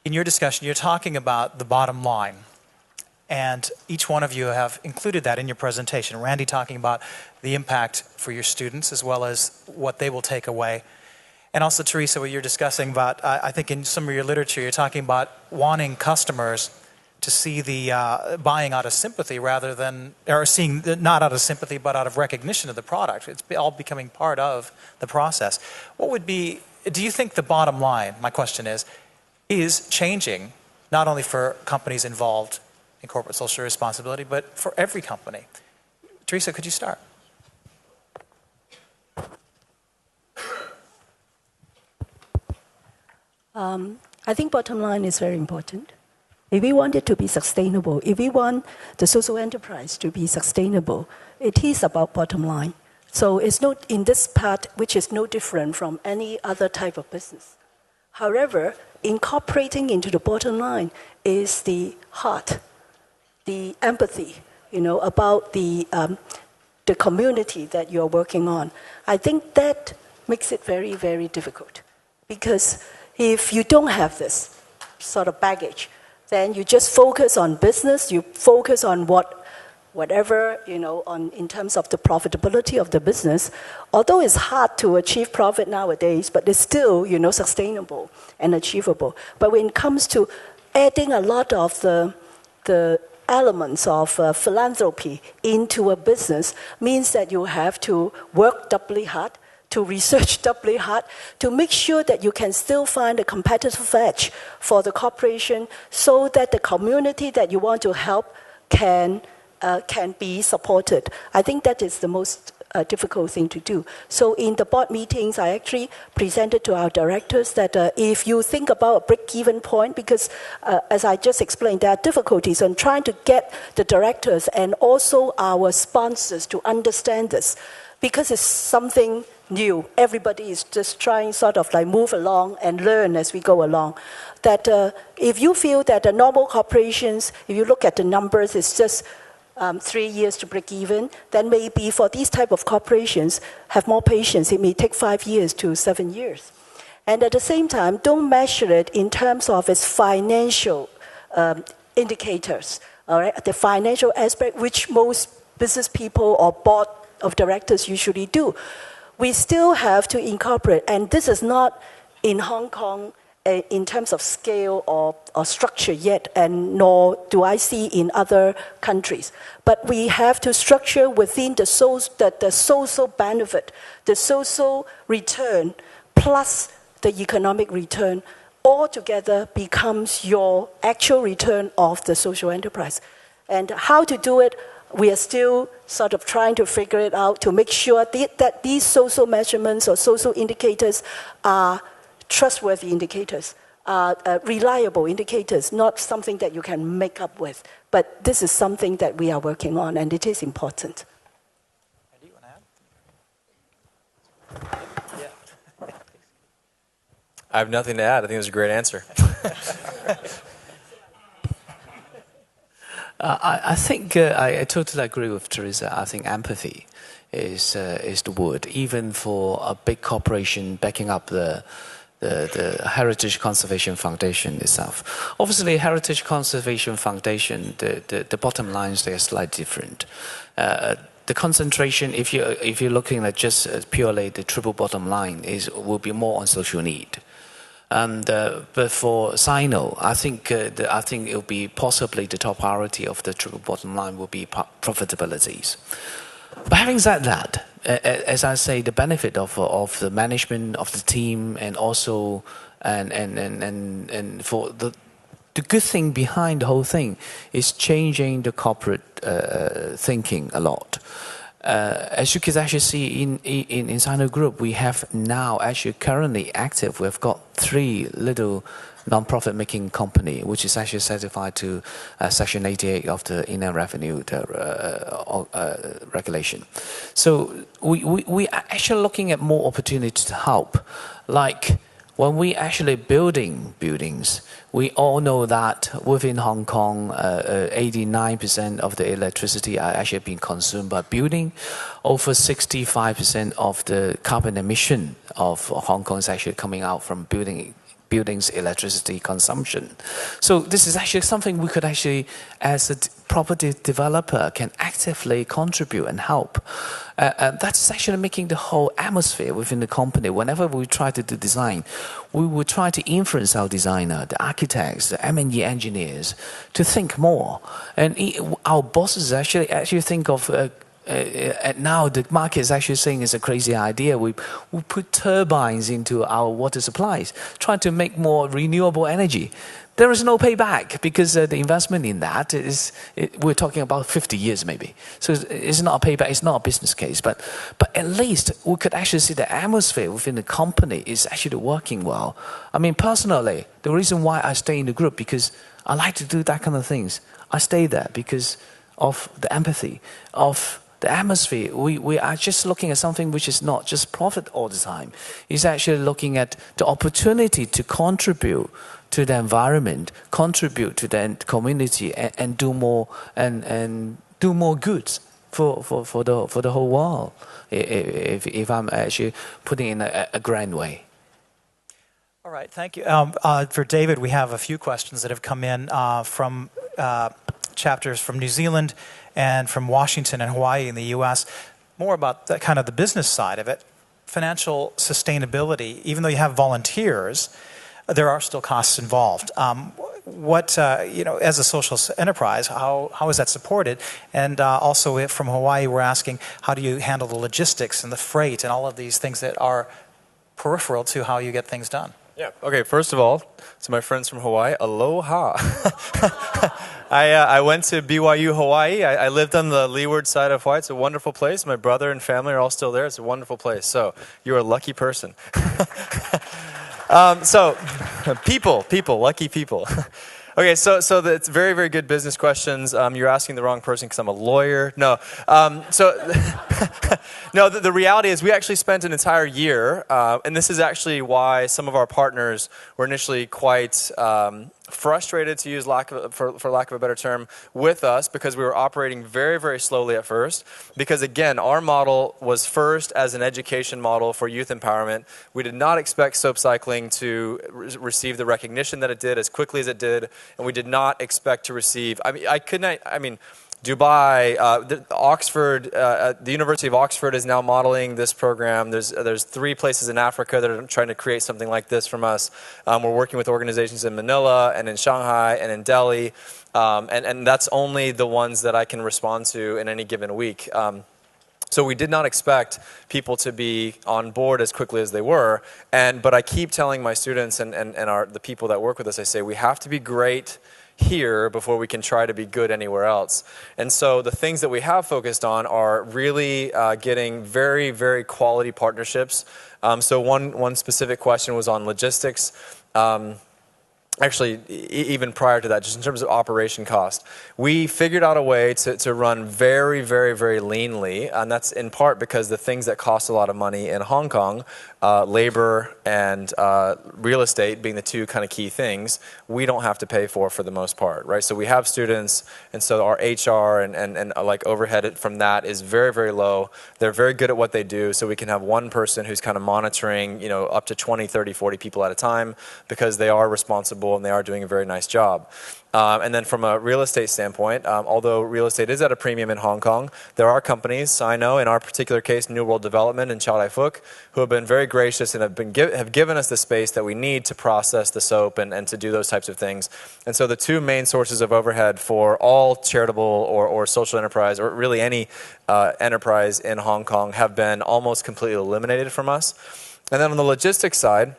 in your discussion, you're talking about the bottom line. And each one of you have included that in your presentation. Randy talking about the impact for your students as well as what they will take away. And also, Teresa, what you're discussing about, I think in some of your literature, you're talking about wanting customers to see the buying out of sympathy rather than, or seeing not out of sympathy, but out of recognition of the product. It's all becoming part of the process. What would be, do you think the bottom line, my question is changing not only for companies involved in corporate social responsibility, but for every company? Teresa, could you start? I think bottom line is very important. If we want it to be sustainable, if we want the social enterprise to be sustainable, it is about bottom line. So it's not in this part, which is no different from any other type of business. However, incorporating into the bottom line is the heart, the empathy, about the community that you're working on. I think that makes it very, very difficult. Because if you don't have this sort of baggage, then you just focus on business, you focus on whatever, in terms of the profitability of the business. Although it's hard to achieve profit nowadays, but it's still, sustainable and achievable. But when it comes to adding a lot of the elements of philanthropy into a business, means that you have to work doubly hard, to research doubly hard, to make sure that you can still find a competitive edge for the corporation so that the community that you want to help can be supported. I think that is the most difficult thing to do. So in the board meetings, I actually presented to our directors that if you think about a break-even point, because as I just explained, there are difficulties in trying to get the directors and also our sponsors to understand this, because it's something new. Everybody is just trying sort of like move along and learn as we go along. That if you feel that the normal corporations, if you look at the numbers, it's just 3 years to break even, then maybe for these type of corporations, have more patience. It may take 5 years to 7 years. And at the same time, don't measure it in terms of its financial indicators, all right? The financial aspect, which most business people or board of directors usually do. We still have to incorporate, and this is not in Hong Kong in terms of scale or structure yet, and nor do I see in other countries. But we have to structure within the social benefit, the social return, plus the economic return, all together becomes your actual return of the social enterprise. And how to do it, we are still sort of trying to figure it out to make sure that these social measurements or social indicators are trustworthy indicators, reliable indicators, not something that you can make up with. But this is something that we are working on, and it is important. Andy, you want to add? Yeah. I have nothing to add. I think it was a great answer. I think I totally agree with Teresa. I think empathy is the word, even for a big corporation backing up the Heritage Conservation Foundation itself. Obviously, Heritage Conservation Foundation, the bottom lines, they are slightly different. The concentration, if you're looking at just purely the triple bottom line, will be more on social need. But for Sino, I think it will be possibly the top priority of the triple bottom line will be profitabilities. But having said that, as I say, the benefit of the management of the team, and also and for the good thing behind the whole thing is changing the corporate thinking a lot. As you can actually see in Sino Group, we have now actually currently active. We've got 3 little non-profit making company, which is actually certified to Section 88 of the Inland Revenue regulation. So we are actually looking at more opportunities to help. Like when we actually building buildings, we all know that within Hong Kong, 89% of the electricity are actually being consumed by building. Over 65% of the carbon emission of Hong Kong is actually coming out from building building's electricity consumption. So this is actually something we could actually, as a property developer, can actively contribute and help. That's actually making the whole atmosphere within the company. Whenever we try to do design, we will try to influence our designer, the architects, the M&E engineers, to think more. And our bosses actually think of. And now the market is actually saying it's a crazy idea. We put turbines into our water supplies, trying to make more renewable energy. There is no payback because the investment in that we're talking about 50 years maybe. So it's not a payback, it's not a business case. But at least we could actually see the atmosphere within the company is actually working well. I mean, personally, the reason why I stay in the group, because I like to do that kind of things. I stay there because of the empathy, of the atmosphere. We are just looking at something which is not just profit all the time. It's actually looking at the opportunity to contribute to the environment, contribute to the community, and do more and do more goods for the whole world. If I'm actually putting it in a grand way. All right, thank you. For David, we have a few questions that have come in from chapters from New Zealand and from Washington and Hawaii in the U.S., more about the, kind of the business side of it. Financial sustainability, even though you have volunteers, there are still costs involved. As a social enterprise, how is that supported? And also from Hawaii, we're asking, how do you handle the logistics and the freight and all of these things that are peripheral to how you get things done? Yeah. Okay. First of all, to my friends from Hawaii, aloha. I went to BYU Hawaii. I lived on the leeward side of Hawaii. It's a wonderful place. My brother and family are all still there. It's a wonderful place. So you're a lucky person. People, lucky people. Okay, so it's very, very good business questions. You're asking the wrong person because I'm a lawyer. No. No, the reality is we actually spent an entire year, and this is actually why some of our partners were initially quite frustrated, to use for lack of a better term, with us, because we were operating very, very slowly at first. Because again, our model was first as an education model for youth empowerment. We did not expect soap cycling to receive the recognition that it did as quickly as it did, and we did not expect to receive. Dubai, Oxford, the University of Oxford is now modeling this program. There's 3 places in Africa that are trying to create something like this from us. We're working with organizations in Manila and in Shanghai and in Delhi, and that's only the ones that I can respond to in any given week. So we did not expect people to be on board as quickly as they were, but I keep telling my students and the people that work with us, I say we have to be great here before we can try to be good anywhere else. And so the things that we have focused on are really getting very, very quality partnerships. So one specific question was on logistics. Actually, even prior to that, just in terms of operation cost, we figured out a way to run very, very, very leanly, and that's in part because the things that cost a lot of money in Hong Kong, labor and real estate being the 2 kind of key things, we don't have to pay for the most part, right? So we have students, and so our HR and like overhead from that is very, very low. They're very good at what they do, so we can have one person who's kind of monitoring, up to 20, 30, 40 people at a time, because they are responsible and they are doing a very nice job. And then from a real estate standpoint, although real estate is at a premium in Hong Kong, there are companies, I know, in our particular case, New World Development and Chow Tai Fook, who have been very gracious and have given us the space that we need to process the soap and to do those types of things. And so the 2 main sources of overhead for all charitable or social enterprise, or really any enterprise in Hong Kong, have been almost completely eliminated from us. And then on the logistics side,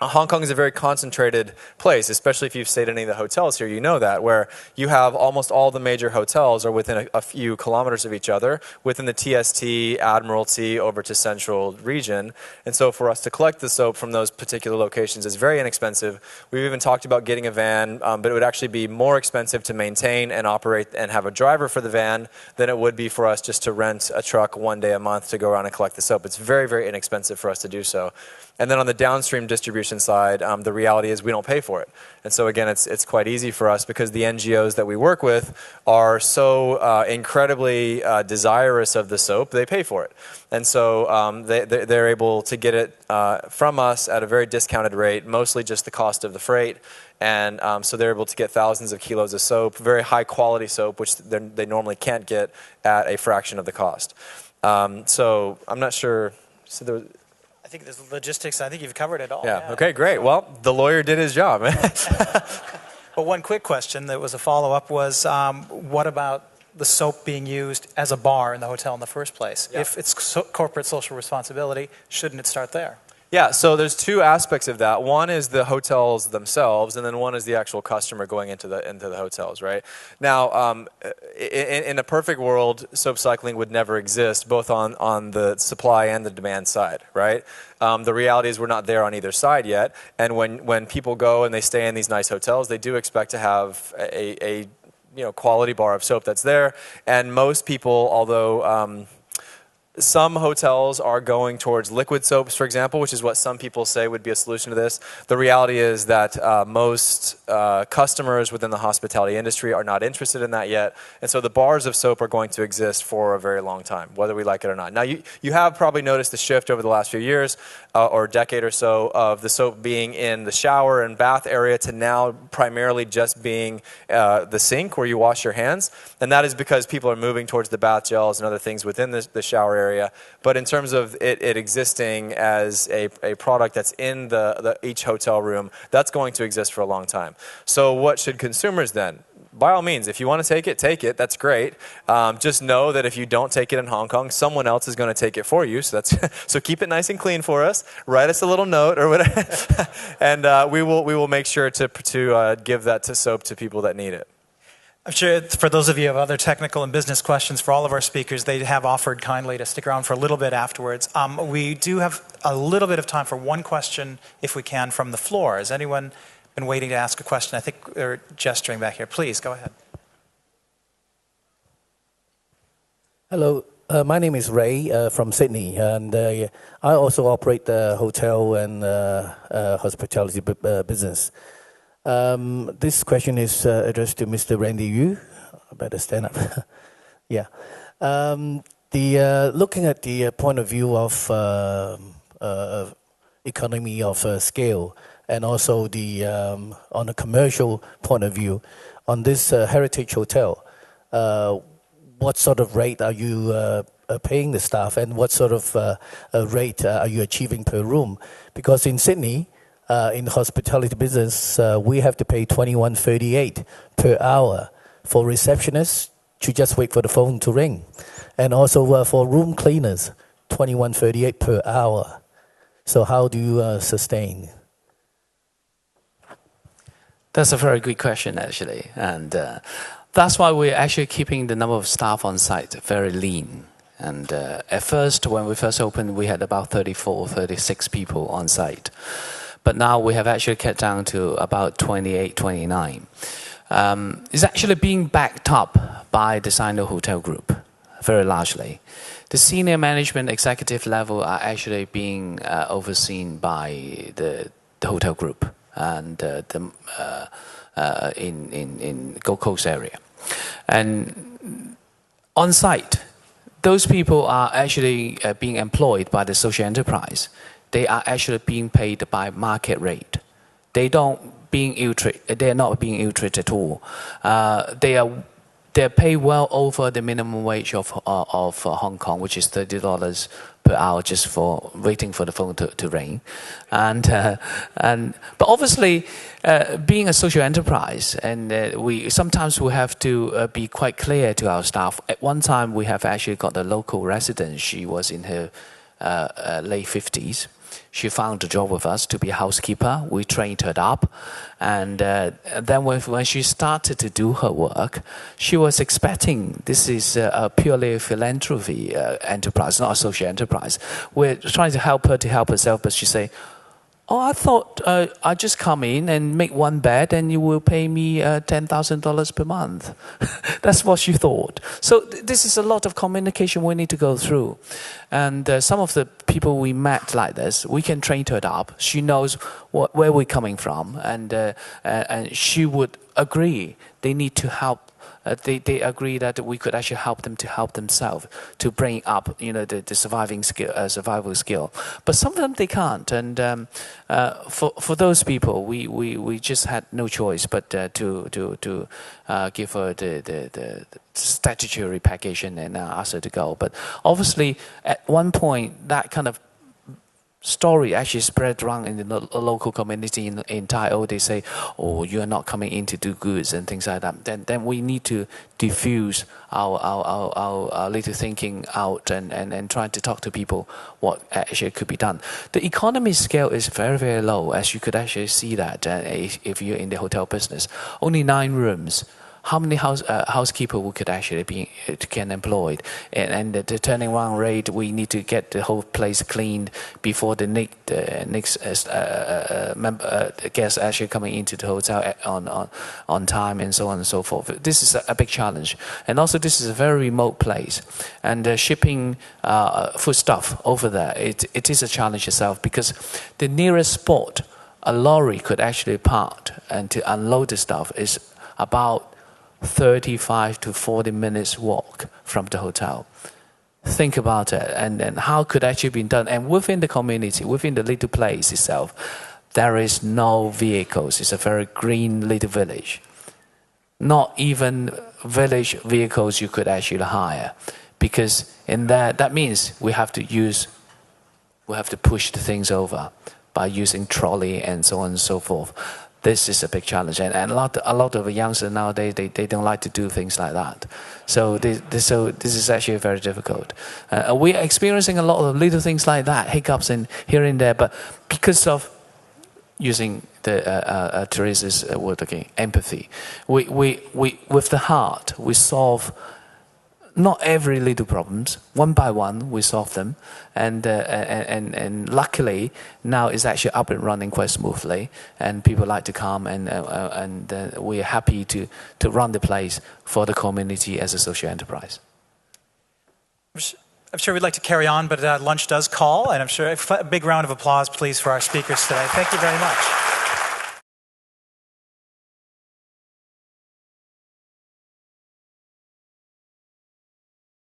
Hong Kong is a very concentrated place, especially if you've stayed in any of the hotels here, you know that, where you have almost all the major hotels are within a few kilometers of each other, within the TST, Admiralty, over to Central region. And so for us to collect the soap from those particular locations is very inexpensive. We've even talked about getting a van, but it would actually be more expensive to maintain and operate and have a driver for the van than it would be for us just to rent a truck 1 day a month to go around and collect the soap. It's very, very inexpensive for us to do so. And then on the downstream distribution operation side, the reality is we don't pay for it. And so again, it's quite easy for us because the NGOs that we work with are so incredibly desirous of the soap, they pay for it. And so they're able to get it from us at a very discounted rate, mostly just the cost of the freight. And so they're able to get thousands of kilos of soap, very high quality soap, which they normally can't get at a fraction of the cost. So I'm not sure. So there was, I think there's logistics. I think you've covered it all. yeah. Okay, great. Well, the lawyer did his job. But one quick question that was a follow-up was, what about the soap being used as a bar in the hotel in the first place? Yeah. If it's corporate social responsibility, shouldn't it start there? Yeah, so there's two aspects of that. One is the hotels themselves, and then one is the actual customer going into the hotels, right? Now, in a perfect world, soap cycling would never exist, both on the supply and the demand side, right? The reality is we're not there on either side yet, and when people go and they stay in these nice hotels, they do expect to have a quality bar of soap that's there, and most people, although some hotels are going towards liquid soaps, for example, which is what some people say would be a solution to this. The reality is that most customers within the hospitality industry are not interested in that yet. And so the bars of soap are going to exist for a very long time, whether we like it or not. Now, you have probably noticed a shift over the last few years or decade or so of the soap being in the shower and bath area to now primarily just being the sink where you wash your hands. And that is because people are moving towards the bath gels and other things within the shower area. But in terms of it existing as a product that's in each hotel room, that's going to exist for a long time. So what should consumers then? By all means, if you want to take it, take it. That's great. Just know that if you don't take it in Hong Kong, someone else is going to take it for you. So so keep it nice and clean for us. Write us a little note or whatever, and we will make sure to give that soap to people that need it. I'm sure for those of you who have other technical and business questions for all of our speakers, they have offered kindly to stick around for a little bit afterwards. We do have a little bit of time for one question, if we can, from the floor. Has anyone been waiting to ask a question? I think they're gesturing back here. Please, go ahead. Hello, my name is Ray from Sydney, and I also operate the hotel and hospitality business. This question is addressed to Mr. Randy Yu. I better stand up. Yeah. Looking at the point of view of economy of scale, and also on a commercial point of view, on this heritage hotel, what sort of rate are you paying the staff, and what sort of rate are you achieving per room? Because in Sydney, in the hospitality business, we have to pay $21.38 per hour for receptionists to just wait for the phone to ring, and also for room cleaners, $21.38 per hour. So how do you sustain? That's a very good question, actually, and that's why we're actually keeping the number of staff on site very lean. And at first, when we first opened, we had about 34, 36 people on site. But now we have actually cut down to about 28, 29. It's actually being backed up by the Sino Hotel Group, very largely. The senior management executive level are actually being overseen by the hotel group and in Gold Coast area. And on site, those people are actually being employed by the social enterprise. They are actually being paid by market rate. They are not being ill-treated at all. They're paid well over the minimum wage of Hong Kong, which is $30 per hour, just for waiting for the phone to ring. But obviously, being a social enterprise, and sometimes we have to be quite clear to our staff. At one time, we have actually got a local resident. She was in her late 50s. She found a job with us to be a housekeeper. We trained her up. And then when she started to do her work, she was expecting this is a purely philanthropy enterprise, not a social enterprise. We're trying to help her to help herself, but she said, Oh, I thought I just come in and make one bed and you will pay me $10,000 per month. That's what you thought. So this is a lot of communication we need to go through. And some of the people we met like this, we can train her up. She knows where we're coming from, and she would agree they need to help. They agree that we could actually help them to help themselves to bring up, the survival skill. But some of them they can't, and for those people, we just had no choice but to give her the statutory package and ask her to go. But obviously, at one point, that kind of story actually spread around in the local community in Tai-O. They say, oh, you are not coming in to do goods and things like that. Then we need to diffuse our little thinking out and try to talk to people what actually could be done. The economy scale is very, very low, as you could actually see that if you're in the hotel business. Only 9 rooms. How many housekeeper we could actually can employed, and the turning around rate, we need to get the whole place cleaned before the next guest actually coming into the hotel on time, and so on and so forth. This is a big challenge, and also this is a very remote place, and shipping food stuff over there, it is a challenge itself, because the nearest spot a lorry could actually park and to unload the stuff is about 35 to 40 minutes walk from the hotel. Think about it, and how could actually be done. And within the community, within the little place itself, there is no vehicles. It's a very green little village. Not even village vehicles you could actually hire, because in that means we have to push the things over by using trolley and so on and so forth. This is a big challenge, and a lot of youngsters nowadays they don't like to do things like that. So this is actually very difficult. We are experiencing a lot of little things like that, hiccups in here and there, but because of using the Teresa's word again, empathy, we with the heart we solve. Not every little problems, one by one we solve them, and luckily now it's actually up and running quite smoothly, and people like to come, and we are happy to run the place for the community as a social enterprise. I'm sure we'd like to carry on, but lunch does call, and I'm sure a big round of applause, please, for our speakers today. Thank you very much.